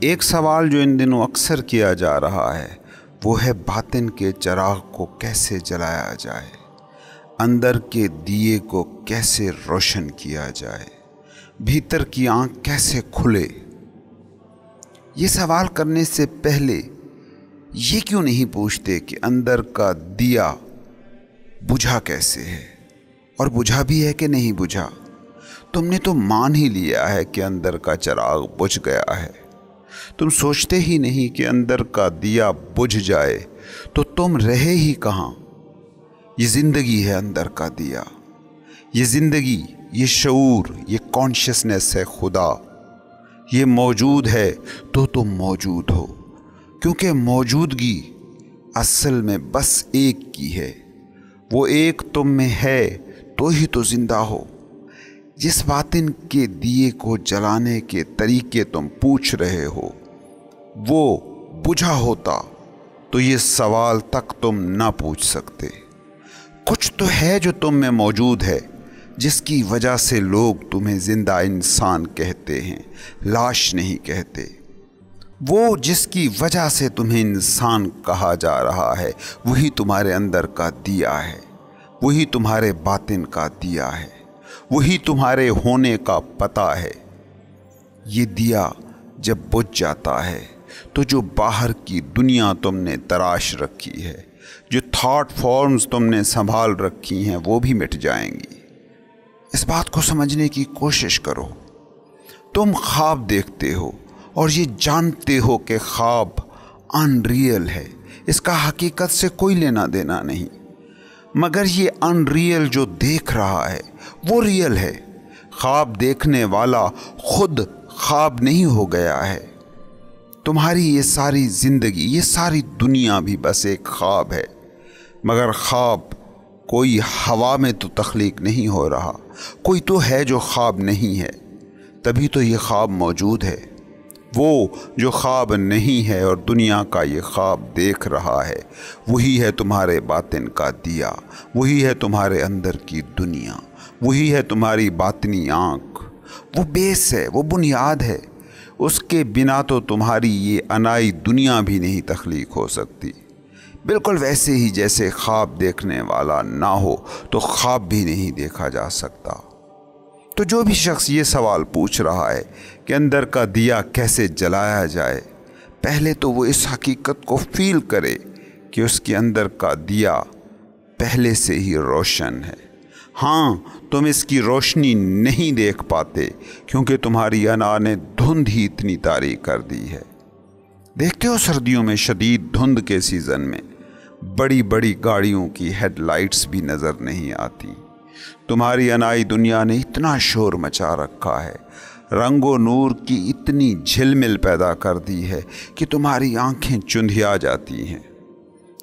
ایک سوال جو ان دنوں اکثر کیا جا رہا ہے وہ ہے باطن کے چراغ کو کیسے جلایا جائے، اندر کے دیے کو کیسے روشن کیا جائے، بھیتر کی آنکھ کیسے کھلے۔ یہ سوال کرنے سے پہلے یہ کیوں نہیں پوچھتے کہ اندر کا دیا بجھا کیسے ہے، اور بجھا بھی ہے کہ نہیں بجھا؟ تم نے تو مان ہی لیا ہے کہ اندر کا چراغ بجھ گیا ہے، تم سوچتے ہی نہیں کہ اندر کا دیا بجھ جائے تو تم رہے ہی کہاں۔ یہ زندگی ہے اندر کا دیا، یہ زندگی، یہ شعور، یہ کانشیسنس ہے خدا۔ یہ موجود ہے تو تم موجود ہو، کیونکہ موجودگی اصل میں بس ایک کی ہے، وہ ایک تم میں ہے تو ہی تو زندہ ہو۔ جس باطن کے دیے کو جلانے کے طریقے تم پوچھ رہے ہو وہ بجھا ہوتا تو یہ سوال تک تم نہ پوچھ سکتے۔ کچھ تو ہے جو تم میں موجود ہے، جس کی وجہ سے لوگ تمہیں زندہ انسان کہتے ہیں، لاش نہیں کہتے۔ وہ جس کی وجہ سے تمہیں انسان کہا جا رہا ہے وہی تمہارے اندر کا دیا ہے، وہی تمہارے باطن کا دیا ہے، وہی تمہارے ہونے کا پتہ ہے۔ یہ دیا جب بجھ جاتا ہے تو جو باہر کی دنیا تم نے تراش رکھی ہے، جو تھاٹ فارمز تم نے سنبھال رکھی ہیں، وہ بھی مٹ جائیں گی۔ اس بات کو سمجھنے کی کوشش کرو۔ تم خواب دیکھتے ہو اور یہ جانتے ہو کہ خواب ان ریئل ہے، اس کا حقیقت سے کوئی لینا دینا نہیں، مگر یہ ان ریئل جو دیکھ رہا ہے وہ ریئل ہے۔ خواب دیکھنے والا خود خواب نہیں ہو گیا ہے۔ تمہاری یہ ساری زندگی، یہ ساری دنیا بھی بس ایک خواب ہے، مگر خواب کوئی ہوا میں تو تخلیق نہیں ہو رہا، کوئی تو ہے جو خواب نہیں ہے، تبھی تو یہ خواب موجود ہے۔ وہ جو خواب نہیں ہے اور دنیا کا یہ خواب دیکھ رہا ہے وہی ہے تمہارے باطن کا دیا، وہی ہے تمہارے اندر کی دنیا، وہی ہے تمہاری باطنی آنکھ۔ وہ بیس ہے، وہ بنیاد ہے، اس کے بنا تو تمہاری یہ انائی دنیا بھی نہیں تخلیق ہو سکتی۔ بالکل ویسے ہی جیسے خواب دیکھنے والا نہ ہو تو خواب بھی نہیں دیکھا جا سکتا۔ تو جو بھی شخص یہ سوال پوچھ رہا ہے کہ اندر کا دیا کیسے جلایا جائے، پہلے تو وہ اس حقیقت کو فیل کرے کہ اس کے اندر کا دیا پہلے سے ہی روشن ہے۔ ہاں، تم اس کی روشنی نہیں دیکھ پاتے کیونکہ تمہاری انا نے دھند ہی اتنی تاریک کر دی ہے۔ دیکھتے ہو سردیوں میں شدید دھند کے سیزن میں بڑی بڑی گاڑیوں کی ہیڈ لائٹس بھی نظر نہیں آتی۔ تمہاری انائی دنیا نے اتنا شور مچا رکھا ہے، رنگ و نور کی اتنی جھلمل پیدا کر دی ہے کہ تمہاری آنکھیں چندھیا جاتی ہیں۔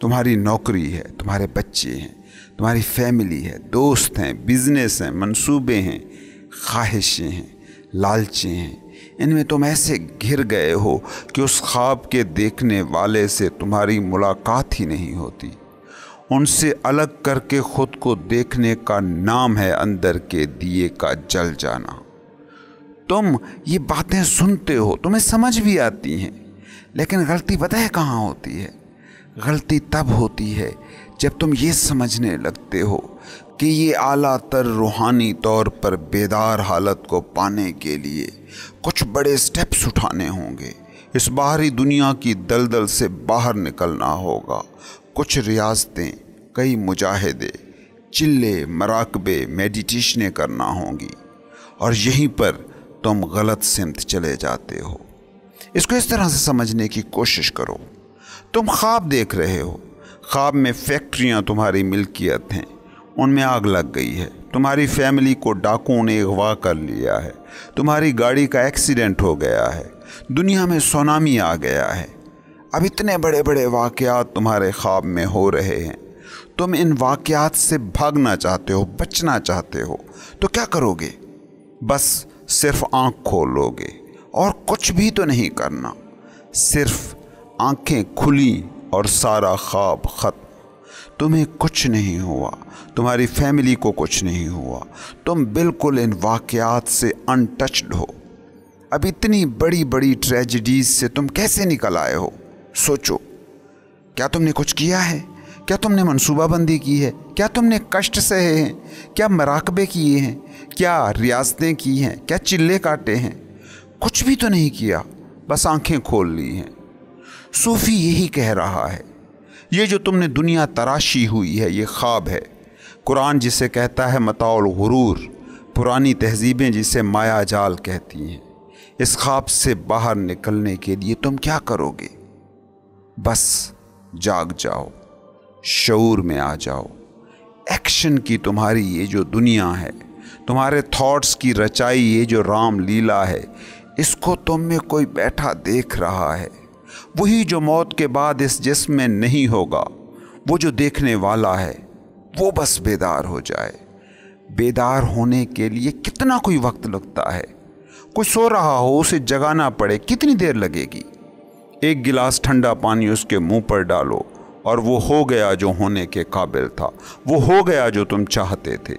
تمہاری نوکری ہے، تمہارے بچے ہیں، تمہاری فیملی ہے، دوست ہیں، بزنس ہیں، منصوبے ہیں، خواہشیں ہیں، لالچیں ہیں، ان میں تم ایسے گھر گئے ہو کہ اس خواب کے دیکھنے والے سے تمہاری ملاقات ہی نہیں ہوتی۔ ان سے الگ کر کے خود کو دیکھنے کا نام ہے اندر کے دیے کا جل جانا۔ تم یہ باتیں سنتے ہو، تمہیں سمجھ بھی آتی ہیں، لیکن غلطی پتہ ہے کہاں ہوتی ہے؟ غلطی تب ہوتی ہے جب تم یہ سمجھنے لگتے ہو کہ یہ اعلیٰ تر روحانی طور پر بیدار حالت کو پانے کے لیے کچھ بڑے سٹیپس اٹھانے ہوں گے، اس باہری دنیا کی دلدل سے باہر نکلنا ہوگا، کچھ ریاضتیں، کئی مجاہدے، چلے، مراقبے، میڈیٹیشنیں کرنا ہوں گی، اور یہیں پر تم غلط سمت چلے جاتے ہو۔ اس کو اس طرح سے سمجھنے کی کوشش کرو۔ تم خواب دیکھ رہے ہو، خواب میں فیکٹریاں تمہاری ملکیت ہیں، ان میں آگ لگ گئی ہے، تمہاری فیملی کو ڈاکوؤں نے اغوا کر لیا ہے، تمہاری گاڑی کا ایکسیڈنٹ ہو گیا ہے، دنیا میں سونامی آ گیا ہے۔ اب اتنے بڑے بڑے واقعات تمہارے خواب میں ہو رہے ہیں، تم ان واقعات سے بھاگنا چاہتے ہو، بچنا چاہتے ہو، تو کیا کرو گے؟ بس صرف آنکھ کھولو گے اور کچھ بھی تو نہیں کرنا، صرف آنکھیں کھلی اور سارا خواب ختم۔ تمہیں کچھ نہیں ہوا، تمہاری فیملی کو کچھ نہیں ہوا، تم بالکل ان واقعات سے ان ٹچڈ ہو۔ अब इतनी बड़ी बड़ी ट्रेजेडीज से तुम कैसे निकल आए हो? सोचो, क्या तुमने कुछ किया है? क्या तुमने मंसूबाबंदी की है? क्या तुमने कष्ट सहे हैं? क्या मराकबे किए हैं? क्या रियासतें की हैं? क्या चिल्ले काटे हैं? कुछ भी तो नहीं किया, बस आंखें खोल ली हैं। सूफी यही कह रहा है, ये जो तुमने दुनिया तराशी हुई है ये ख्वाब है। कुरान जिसे कहता है मताउल गुरूर, पुरानी तहजीबें जिसे माया जाल कहती हैं। इस ख्वाब से बाहर निकलने के लिए तुम क्या करोगे? बस जाग जाओ, शऊर में आ जाओ। एक्शन की तुम्हारी ये जो दुनिया है, तुम्हारे थॉट्स की रचाई ये जो राम लीला है, इसको तुम में कोई बैठा देख रहा है। वही जो मौत के बाद इस जिस्म में नहीं होगा, वो जो देखने वाला है, वो बस बेदार हो जाए। बेदार होने के लिए कितना कोई वक्त लगता है? कोई सो रहा हो, उसे जगाना पड़े, कितनी देर लगेगी? एक गिलास ठंडा पानी उसके मुंह पर डालो और वो हो गया जो होने के काबिल था, वो हो गया जो तुम चाहते थे।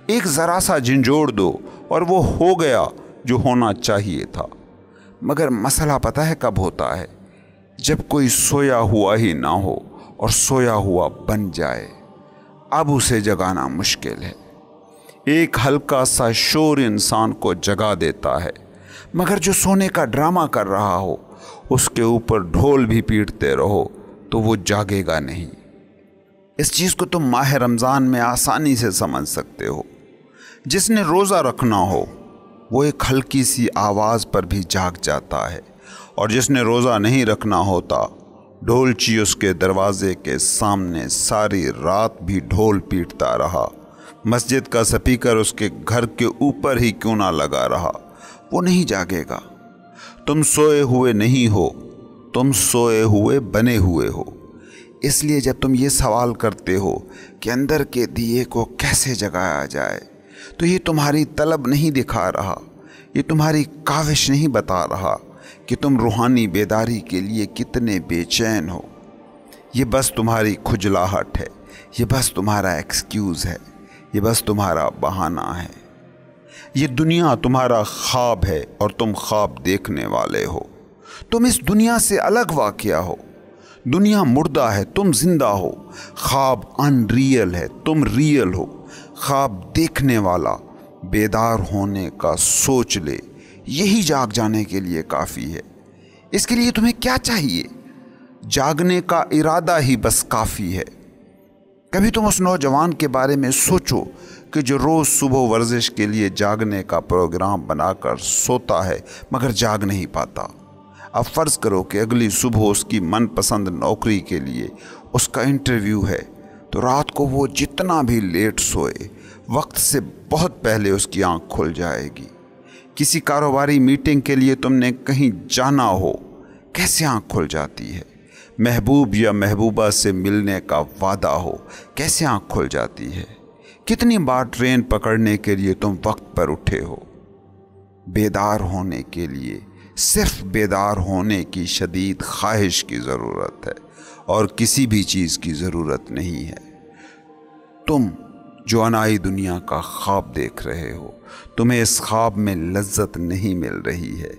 एक ज़रा सा झंझोड़ दो और वो हो गया जो होना चाहिए था। मगर मसला पता है कब होता है? जब कोई सोया हुआ ही ना हो और सोया हुआ बन जाए। अब उसे जगाना मुश्किल है। एक हल्का सा शोर इंसान को जगा देता है, मगर जो सोने का ड्रामा कर रहा हो, उसके ऊपर ढोल भी पीटते रहो तो वो जागेगा नहीं। इस चीज़ को तुम माह रमज़ान में आसानी से समझ सकते हो। जिसने रोज़ा रखना हो वो एक हल्की सी आवाज़ पर भी जाग जाता है, और जिसने रोज़ा नहीं रखना होता, ढोलची उसके दरवाजे के सामने सारी रात भी ढोल पीटता रहा, मस्जिद का स्पीकर उसके घर के ऊपर ही क्यों ना लगा रहा, वो नहीं जागेगा। तुम सोए हुए नहीं हो, तुम सोए हुए बने हुए हो। इसलिए जब तुम ये सवाल करते हो कि अंदर के दिए को कैसे जगाया जाए, तो ये तुम्हारी तलब नहीं दिखा रहा, ये तुम्हारी काविश नहीं बता रहा कि तुम रूहानी बेदारी के लिए कितने बेचैन हो। ये बस तुम्हारी खुजलाहट है, ये बस तुम्हारा एक्सक्यूज़ है, ये बस तुम्हारा बहाना है। ये दुनिया तुम्हारा ख्वाब है और तुम ख्वाब देखने वाले हो। तुम इस दुनिया से अलग वाक़या हो। दुनिया मुर्दा है, तुम जिंदा हो। ख्वाब अनरियल है, तुम रियल हो। ख्वाब देखने वाला बेदार होने का सोच ले, यही जाग जाने के लिए काफ़ी है। इसके लिए तुम्हें क्या चाहिए? जागने का इरादा ही बस काफ़ी है। कभी तुम उस नौजवान के बारे में सोचो कि जो रोज़ सुबह वर्जिश के लिए जागने का प्रोग्राम बनाकर सोता है मगर जाग नहीं पाता। अब फ़र्ज़ करो कि अगली सुबह उसकी मनपसंद नौकरी के लिए उसका इंटरव्यू है, तो रात को वो जितना भी लेट सोए, वक्त से बहुत पहले उसकी आंख खुल जाएगी। किसी कारोबारी मीटिंग के लिए तुमने कहीं जाना हो, कैसे आंख खुल जाती है? महबूब या महबूबा से मिलने का वादा हो, कैसे आंख खुल जाती है? कितनी बार ट्रेन पकड़ने के लिए तुम वक्त पर उठे हो? बेदार होने के लिए सिर्फ बेदार होने की शदीद ख्वाहिश की ज़रूरत है और किसी भी चीज़ की ज़रूरत नहीं है। तुम जो अनाई दुनिया का ख्वाब देख रहे हो, तुम्हें इस ख्वाब में लज्जत नहीं मिल रही है,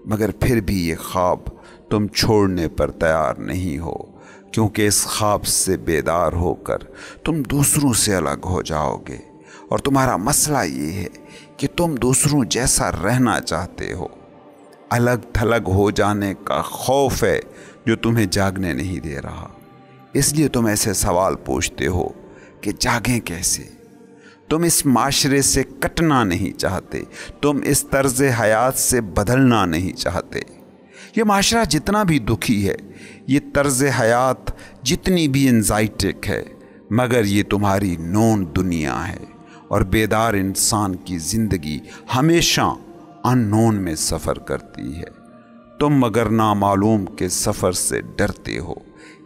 मगर फिर भी ये ख्वाब तुम छोड़ने पर तैयार नहीं हो, क्योंकि इस ख्वाब से बेदार होकर तुम दूसरों से अलग हो जाओगे। और तुम्हारा मसला ये है कि तुम दूसरों जैसा रहना चाहते हो। अलग थलग हो जाने का खौफ है जो तुम्हें जागने नहीं दे रहा। इसलिए तुम ऐसे सवाल पूछते हो कि जागें कैसे। तुम इस माशरे से कटना नहीं चाहते, तुम इस तर्ज हयात से बदलना नहीं चाहते। ये माशरा जितना भी दुखी है, ये तर्ज हयात जितनी भी एंजाइटिक है, मगर ये तुम्हारी नोन दुनिया है और बेदार इंसान की ज़िंदगी हमेशा अननोन में सफ़र करती है। तुम मगर नामालूम के सफ़र से डरते हो,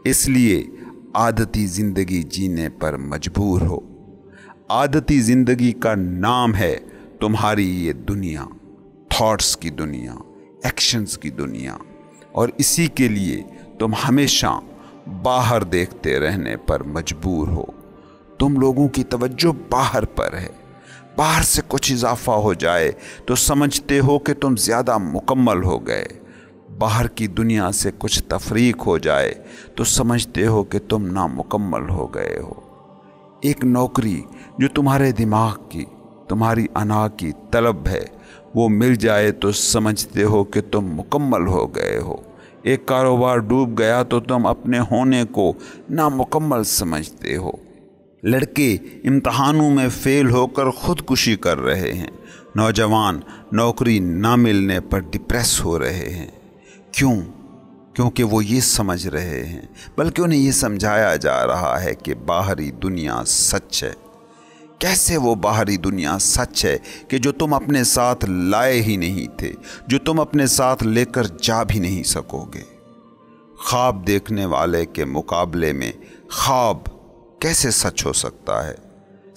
इसलिए आदती ज़िंदगी जीने पर मजबूर हो। आदती ज़िंदगी का नाम है तुम्हारी ये दुनिया, थॉट्स की दुनिया, एक्शंस की दुनिया, और इसी के लिए तुम हमेशा बाहर देखते रहने पर मजबूर हो। तुम लोगों की तवज्जो बाहर पर है, बाहर से कुछ इजाफा हो जाए तो समझते हो कि तुम ज़्यादा मुकम्मल हो गए। बाहर की दुनिया से कुछ तफरीक हो जाए तो समझते हो कि तुम नामुकम्मल हो गए हो। एक नौकरी जो तुम्हारे दिमाग की, तुम्हारी अना की तलब है, वो मिल जाए तो समझते हो कि तुम मुकम्मल हो गए हो। एक कारोबार डूब गया तो तुम अपने होने को नामुकम्मल समझते हो। लड़के इम्तहानों में फ़ेल होकर ख़ुदकुशी कर रहे हैं। नौजवान नौकरी ना मिलने पर डिप्रेस हो रहे हैं। क्यों? क्योंकि वो ये समझ रहे हैं, बल्कि उन्हें ये समझाया जा रहा है कि बाहरी दुनिया सच है। कैसे वो बाहरी दुनिया सच है कि जो तुम अपने साथ लाए ही नहीं थे, जो तुम अपने साथ लेकर जा भी नहीं सकोगे। ख्वाब देखने वाले के मुकाबले में ख्वाब कैसे सच हो सकता है?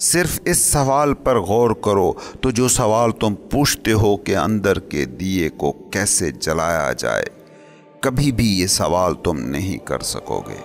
सिर्फ इस सवाल पर गौर करो तो जो सवाल तुम पूछते हो कि अंदर के दिए को कैसे जलाया जाए, कभी भी ये सवाल तुम नहीं कर सकोगे।